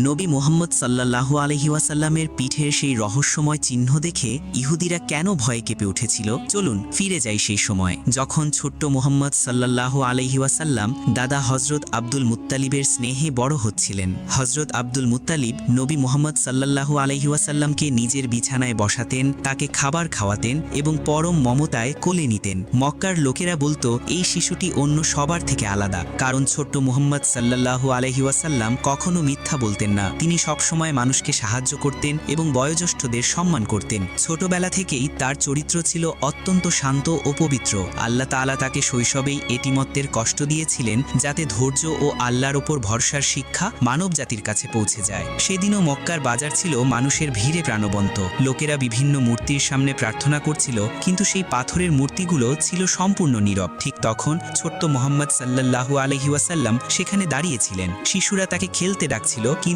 নবী মুহাম্মদ সাল্লাল্লাহু আলাইহি ওয়াসাল্লামের পিঠের সেই রহস্যময় চিহ্ন দেখে ইহুদিরা কেন ভয়ে কেঁপে উঠেছিল, চলুন ফিরে যাই সেই সময় যখন ছোট্ট মুহাম্মদ সাল্লাল্লাহু আলাইহি ওয়াসাল্লাম দাদা হযরত আব্দুল মুত্তালিবের স্নেহে বড় হচ্ছিলেন। হযরত আব্দুল মুত্তালিব নবী মুহাম্মদ সাল্লাল্লাহু আলাইহি ওয়াসাল্লামকে নিজের বিছানায় বসাতেন, তাকে খাবার খাওয়াতেন এবং পরম মমতায় কোলে নিতেন। মক্কার লোকেরা বলতো এই শিশুটি অন্য সবার থেকে আলাদা, কারণ ছোট্ট মুহাম্মদ সাল্লাল্লাহু আলাইহি ওয়াসাল্লাম কখনো মিথ্যা বলতেন না। তিনি সবসময় মানুষকে সাহায্য করতেন এবং বয়োজ্যেষ্ঠদের সম্মান করতেন। ছোটবেলা থেকেই তার চরিত্র ছিল অত্যন্ত শান্ত ও পবিত্র। আল্লাহ তাআলা তাকে শৈশবেই এটিমত্বের কষ্ট দিয়েছিলেন যাতে ধৈর্য ও আল্লাহর ওপর ভরসার শিক্ষা মানব জাতির কাছে পৌঁছে যায়। সেদিনও মক্কার বাজার ছিল মানুষের ভিড়ে প্রাণবন্ত। লোকেরা বিভিন্ন মূর্তির সামনে প্রার্থনা করছিল, কিন্তু সেই পাথরের মূর্তিগুলো ছিল সম্পূর্ণ নীরব। ঠিক তখন ছোট্ট মুহাম্মদ সাল্লাল্লাহু আলাইহি ওয়াসাল্লাম সেখানে দাঁড়িয়েছিলেন। শিশুরা তাকে খেলতে ডাকছিল, কিন্তু